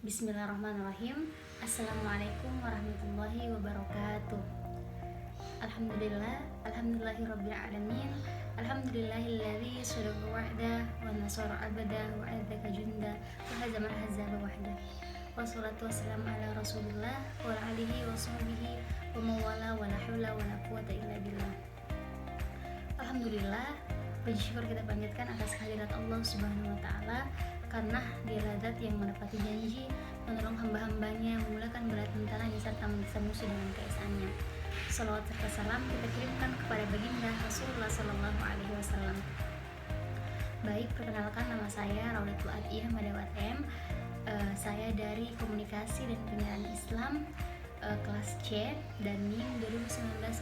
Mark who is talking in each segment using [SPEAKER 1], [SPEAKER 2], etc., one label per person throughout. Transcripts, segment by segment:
[SPEAKER 1] Bismillahirrahmanirrahim. Assalamualaikum warahmatullahi wabarakatuh. Alhamdulillahirabbil alamin. Alhamdulillahilladzi sadaqa wa'da wa nasara abada wa adzaka junda wa hazama al-ahzaba wahda. Wassalatu wassalamu ala Rasulillah wa ala alihi wa sahbihi wa mawala wa la haula wa la quwata illa billah. Alhamdulillah, puji syukur kita panjatkan atas kehadirat Allah Subhanahu wa taala karena Dialah zat yang menepati janji menolong hamba-hambanya, memulakan bala tentaranya serta menyiksa musuh dengan keesaannya. Salawat serta salam kita kirimkan kepada baginda Rasulullah Sallallahu Alaihi Wasallam. Baik, perkenalkan, nama saya Raudatul Atiyah Madawat M. Saya dari Komunikasi dan Penyiaran Islam kelas C dan NIM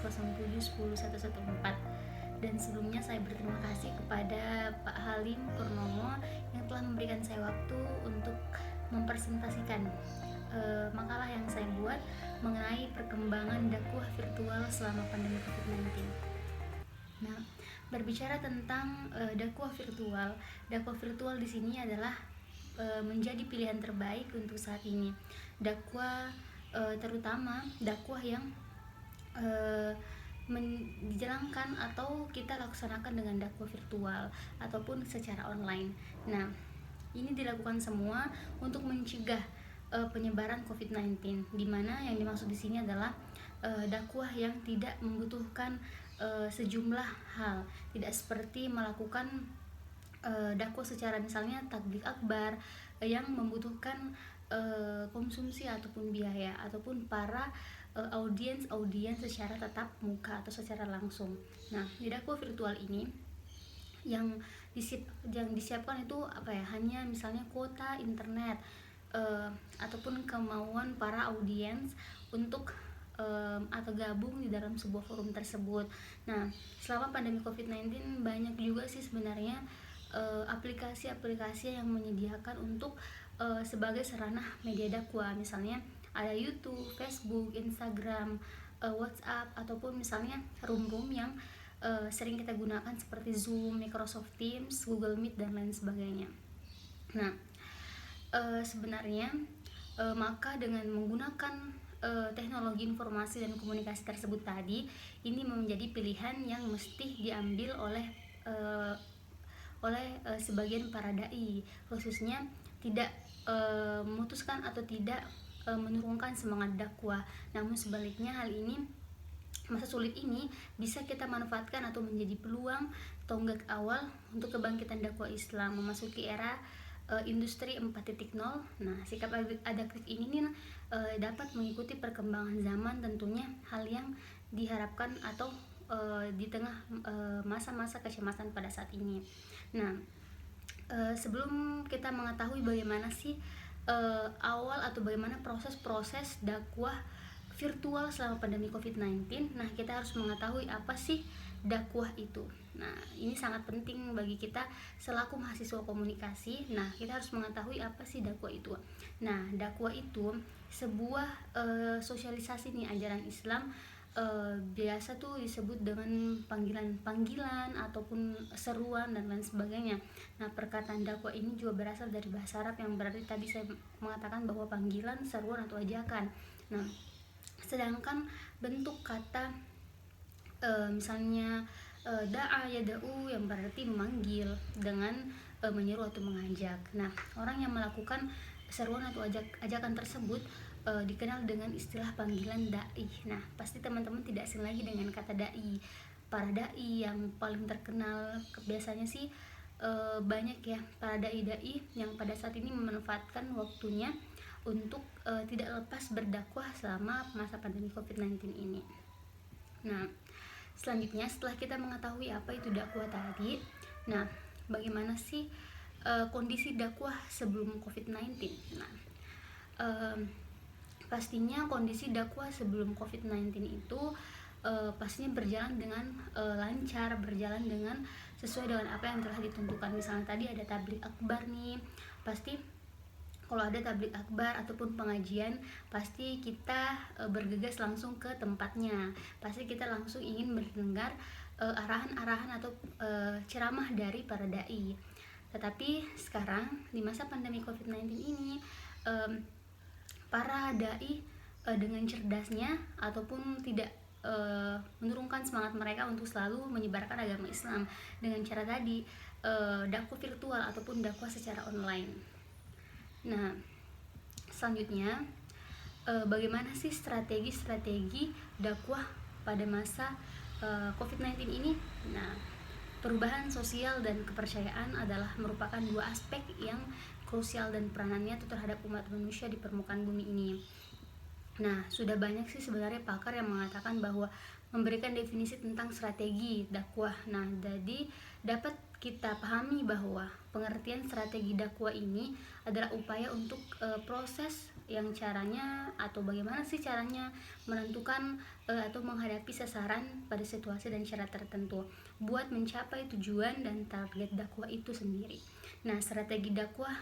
[SPEAKER 1] 201907101114. Dan sebelumnya saya berterima kasih kepada Pak Halim Purnomo yang telah memberikan saya waktu untuk mempresentasikan makalah yang saya buat mengenai perkembangan dakwah virtual selama pandemi COVID-19. Nah, berbicara tentang dakwah virtual di sini adalah menjadi pilihan terbaik untuk saat ini. Dakwah terutama dakwah yang dijalankan atau kita laksanakan dengan dakwah virtual ataupun secara online. Nah, ini dilakukan semua untuk mencegah penyebaran COVID-19, di mana yang dimaksud di sini adalah dakwah yang tidak membutuhkan sejumlah hal, tidak seperti melakukan dakwah secara misalnya takbir akbar yang membutuhkan konsumsi ataupun biaya ataupun para audiens secara tatap muka atau secara langsung. Nah, di dakwah virtual ini yang disiapkan itu hanya misalnya kuota internet ataupun kemauan para audiens untuk atau gabung di dalam sebuah forum tersebut. Nah, selama pandemi COVID-19 banyak juga sih sebenarnya aplikasi-aplikasi yang menyediakan untuk sebagai sarana media dakwah, misalnya ada YouTube, Facebook, Instagram, WhatsApp, ataupun misalnya room yang sering kita gunakan seperti Zoom, Microsoft Teams, Google Meet, dan lain sebagainya. Nah, sebenarnya maka dengan menggunakan teknologi informasi dan komunikasi tersebut tadi, ini menjadi pilihan yang mesti diambil oleh sebagian para dai, khususnya tidak memutuskan atau tidak menurunkan semangat dakwah. Namun sebaliknya, hal ini, masa sulit ini bisa kita manfaatkan atau menjadi peluang tonggak awal untuk kebangkitan dakwah Islam memasuki era industri 4.0. Nah, sikap adaptif ini dapat mengikuti perkembangan zaman, tentunya hal yang diharapkan atau di tengah masa-masa kecemasan pada saat ini. Nah, sebelum kita mengetahui bagaimana sih awal atau bagaimana proses dakwah virtual selama pandemi COVID-19, nah kita harus mengetahui apa sih dakwah itu. Nah, ini sangat penting bagi kita selaku mahasiswa komunikasi. Nah, kita harus mengetahui apa sih dakwah itu. Nah, dakwah itu sebuah sosialisasi nih ajaran Islam, biasa tuh disebut dengan panggilan ataupun seruan dan lain sebagainya. Nah, perkataan dakwah ini juga berasal dari bahasa Arab yang berarti tadi saya mengatakan bahwa panggilan, seruan atau ajakan. Nah, sedangkan bentuk kata misalnya da'a yada'u yang berarti memanggil dengan menyeru atau mengajak. Nah, orang yang melakukan seruan atau ajakan tersebut dikenal dengan istilah panggilan dai. Nah, pasti teman-teman tidak asing lagi dengan kata dai. Para dai yang paling terkenal biasanya sih banyak ya, para dai yang pada saat ini memanfaatkan waktunya untuk tidak lepas berdakwah selama masa pandemi COVID-19 ini. Nah, selanjutnya setelah kita mengetahui apa itu dakwah tadi, nah bagaimana sih kondisi dakwah sebelum COVID-19? Nah, pastinya kondisi dakwah sebelum COVID-19 itu pastinya berjalan dengan lancar, berjalan dengan sesuai dengan apa yang telah ditentukan. Misalnya tadi ada tabligh akbar nih, pasti kalau ada tabligh akbar ataupun pengajian, pasti kita bergegas langsung ke tempatnya. Pasti kita langsung ingin mendengar arahan-arahan atau ceramah dari para dai. Tetapi sekarang di masa pandemi COVID-19 ini para dai dengan cerdasnya ataupun tidak menurunkan semangat mereka untuk selalu menyebarkan agama Islam dengan cara tadi dakwah virtual ataupun dakwah secara online. Nah, selanjutnya bagaimana sih strategi dakwah pada masa COVID-19 ini? Nah, perubahan sosial dan kepercayaan adalah merupakan dua aspek yang krusial dan peranannya itu terhadap umat manusia di permukaan bumi ini. Nah, sudah banyak sih sebenarnya pakar yang mengatakan bahwa memberikan definisi tentang strategi dakwah. Nah, jadi dapat kita pahami bahwa pengertian strategi dakwah ini adalah upaya untuk proses yang caranya atau bagaimana sih caranya menentukan atau menghadapi sasaran pada situasi dan cara tertentu buat mencapai tujuan dan target dakwah itu sendiri. Nah, strategi dakwah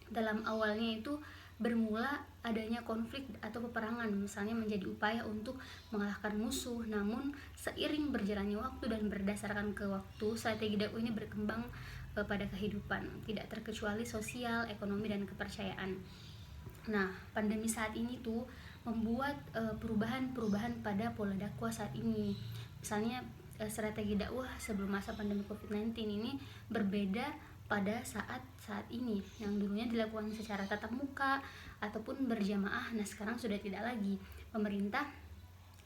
[SPEAKER 1] dalam awalnya itu bermula adanya konflik atau peperangan, misalnya menjadi upaya untuk mengalahkan musuh. Namun seiring berjalannya waktu dan berdasarkan ke waktu, strategi dakwah ini berkembang pada kehidupan, tidak terkecuali sosial, ekonomi, dan kepercayaan. Nah, pandemi saat ini tuh membuat perubahan-perubahan pada pola dakwah saat ini. Misalnya strategi dakwah sebelum masa pandemi COVID-19 ini berbeda pada saat ini, yang dulunya dilakukan secara tatap muka ataupun berjamaah. Nah, sekarang sudah tidak lagi. Pemerintah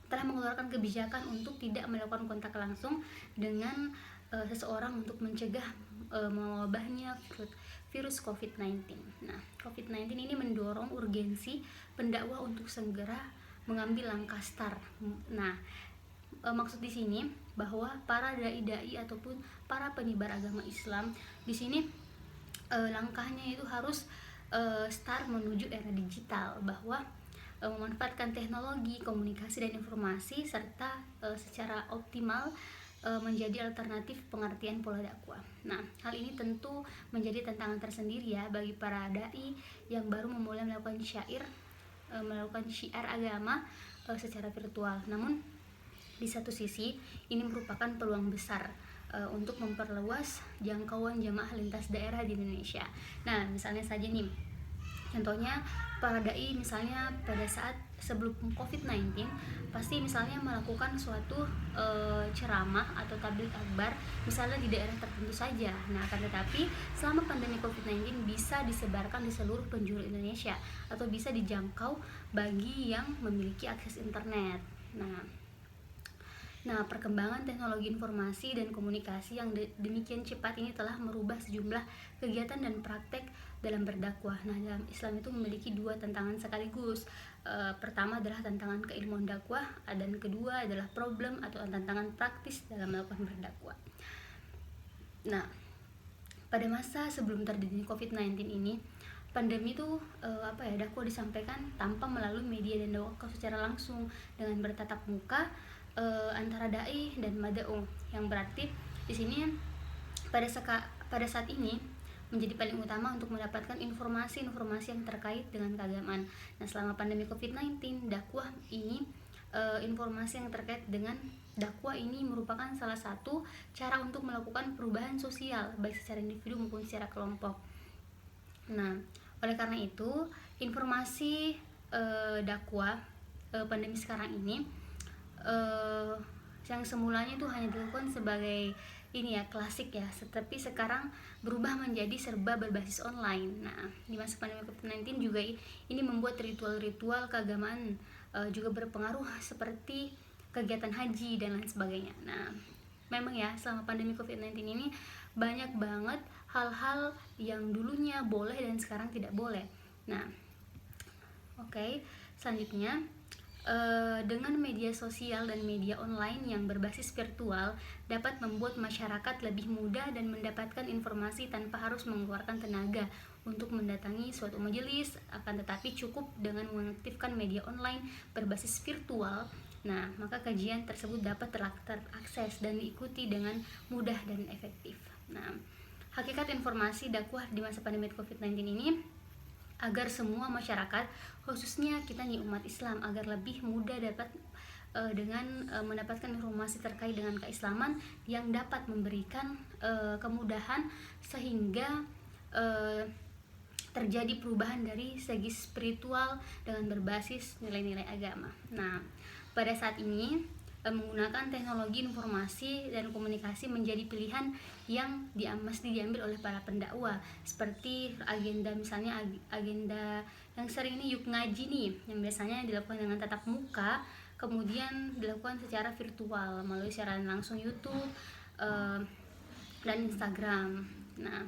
[SPEAKER 1] telah mengeluarkan kebijakan untuk tidak melakukan kontak langsung dengan seseorang untuk mencegah mewabahnya virus COVID-19. Nah, COVID-19 ini mendorong urgensi pendakwah untuk segera mengambil langkah start. Nah, maksud di sini bahwa para dai-dai ataupun para penyebar agama Islam di sini langkahnya itu harus start menuju era digital, bahwa memanfaatkan teknologi, komunikasi dan informasi serta secara optimal menjadi alternatif pengertian pola dakwah. Nah, hal ini tentu menjadi tantangan tersendiri ya bagi para dai yang baru memulai melakukan syiar agama secara virtual. Namun di satu sisi ini merupakan peluang besar untuk memperluas jangkauan jamaah lintas daerah di Indonesia. Nah, misalnya saja nih, contohnya para dai misalnya pada saat sebelum COVID-19 pasti misalnya melakukan suatu ceramah atau tabligh akbar misalnya di daerah tertentu saja. Nah, akan tetapi selama pandemi COVID-19 bisa disebarkan di seluruh penjuru Indonesia atau bisa dijangkau bagi yang memiliki akses internet. Nah, perkembangan teknologi informasi dan komunikasi yang demikian cepat ini telah merubah sejumlah kegiatan dan praktek dalam berdakwah. Nah, dalam Islam itu memiliki dua tantangan sekaligus. Pertama adalah tantangan keilmuan dakwah, dan kedua adalah problem atau tantangan praktis dalam melakukan berdakwah. Nah, pada masa sebelum terjadinya COVID-19 ini, pandemi itu dakwah disampaikan tanpa melalui media dan dakwah secara langsung dengan bertatap muka antara dai dan mad'u, yang berarti di sini pada saat ini menjadi paling utama untuk mendapatkan informasi-informasi yang terkait dengan keagamaan. Nah, selama pandemi COVID-19, dakwah ini informasi yang terkait dengan dakwah ini merupakan salah satu cara untuk melakukan perubahan sosial baik secara individu maupun secara kelompok. Nah, oleh karena itu informasi dakwah pandemi sekarang ini yang semulanya itu hanya dilakukan sebagai klasik ya, tetapi sekarang berubah menjadi serba berbasis online. Nah, di masa pandemi COVID-19 juga ini membuat ritual-ritual keagamaan juga berpengaruh seperti kegiatan haji dan lain sebagainya. Nah, memang ya selama pandemi COVID-19 ini banyak banget hal-hal yang dulunya boleh dan sekarang tidak boleh. Nah, selanjutnya dengan media sosial dan media online yang berbasis virtual dapat membuat masyarakat lebih mudah dan mendapatkan informasi tanpa harus mengeluarkan tenaga untuk mendatangi suatu majelis, akan tetapi cukup dengan mengaktifkan media online berbasis virtual. Nah, maka kajian tersebut dapat terakses dan diikuti dengan mudah dan efektif. Nah, hakikat informasi dakwah di masa pandemi COVID-19 ini agar semua masyarakat, khususnya kita nih umat Islam, agar lebih mudah dapat dengan mendapatkan informasi terkait dengan keislaman yang dapat memberikan kemudahan sehingga terjadi perubahan dari segi spiritual dengan berbasis nilai-nilai agama. Nah, pada saat ini menggunakan teknologi informasi dan komunikasi menjadi pilihan yang mesti diambil oleh para pendakwah, seperti agenda, misalnya agenda yang sering ini yuk ngaji nih, yang biasanya dilakukan dengan tatap muka, kemudian dilakukan secara virtual melalui siaran langsung YouTube dan Instagram. Nah,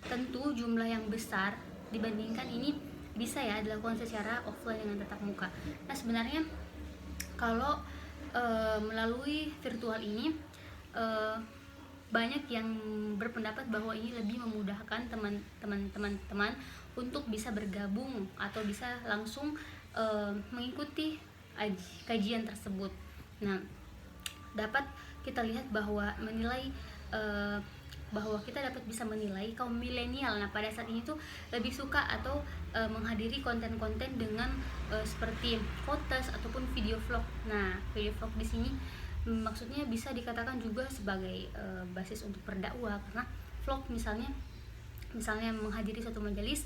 [SPEAKER 1] tentu jumlah yang besar dibandingkan ini bisa ya dilakukan secara offline dengan tatap muka. Nah, sebenarnya kalau melalui virtual ini banyak yang berpendapat bahwa ini lebih memudahkan teman-teman untuk bisa bergabung atau bisa langsung mengikuti kajian tersebut. Nah, dapat kita lihat bahwa kita dapat bisa menilai kaum milenial. Nah, pada saat ini tuh lebih suka atau menghadiri konten-konten dengan seperti fotos ataupun video vlog. Nah, video vlog di sini maksudnya bisa dikatakan juga sebagai basis untuk berdakwah, karena vlog misalnya menghadiri suatu majelis,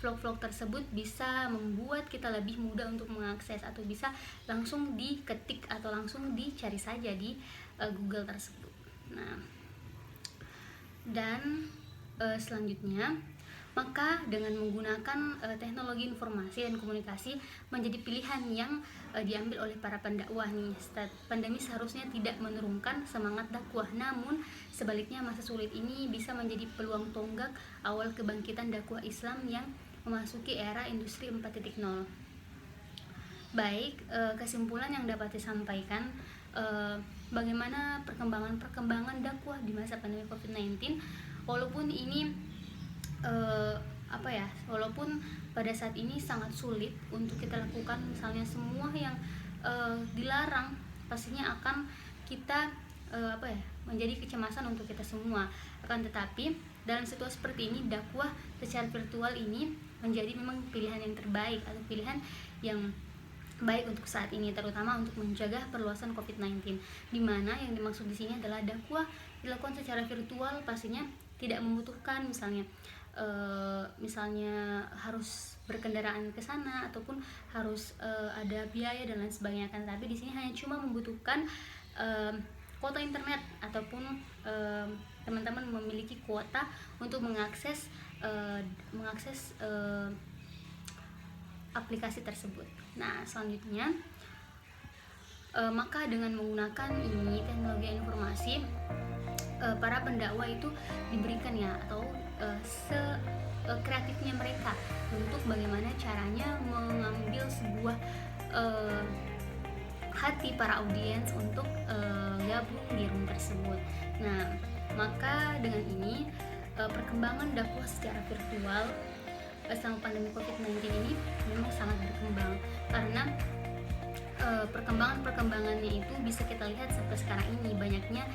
[SPEAKER 1] vlog-vlog tersebut bisa membuat kita lebih mudah untuk mengakses atau bisa langsung diketik atau langsung dicari saja di Google tersebut. Nah, dan selanjutnya, maka dengan menggunakan teknologi informasi dan komunikasi menjadi pilihan yang diambil oleh para pendakwah nih. Pandemi seharusnya tidak menurunkan semangat dakwah, namun sebaliknya masa sulit ini bisa menjadi peluang tonggak awal kebangkitan dakwah Islam yang memasuki era industri 4.0. Baik, kesimpulan yang dapat disampaikan, bagaimana perkembangan dakwah di masa pandemi COVID-19, walaupun ini walaupun pada saat ini sangat sulit untuk kita lakukan, misalnya semua yang dilarang pastinya akan kita menjadi kecemasan untuk kita semua. Akan tetapi dalam situasi seperti ini, dakwah secara virtual ini menjadi memang pilihan yang terbaik atau pilihan yang baik untuk saat ini, terutama untuk mencegah perluasan COVID-19, di mana yang dimaksud di sini adalah dakwah dilakukan secara virtual pastinya tidak membutuhkan misalnya harus berkendaraan ke sana ataupun harus ada biaya dan lain sebagainya, kan. Tapi di sini hanya cuma membutuhkan kuota internet ataupun teman-teman memiliki kuota untuk mengakses aplikasi tersebut. Nah, selanjutnya maka dengan menggunakan ini teknologi informasi, para pendakwah itu diberikan ya atau kreatifnya mereka untuk bagaimana caranya mengambil sebuah hati para audiens untuk gabung di room tersebut. Nah, maka dengan ini perkembangan dakwah secara virtual selama pandemi COVID-19 ini memang sangat berkembang, karena perkembangannya itu bisa kita lihat sampai sekarang ini banyaknya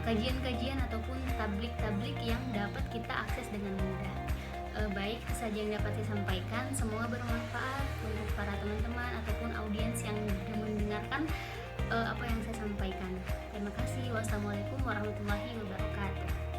[SPEAKER 1] kajian-kajian ataupun tablik-tablik yang dapat kita akses dengan mudah. Baik, itu saja yang dapat disampaikan. Semoga bermanfaat untuk para teman-teman ataupun audiens yang mendengarkan apa yang saya sampaikan. Terima kasih. Wassalamualaikum warahmatullahi wabarakatuh.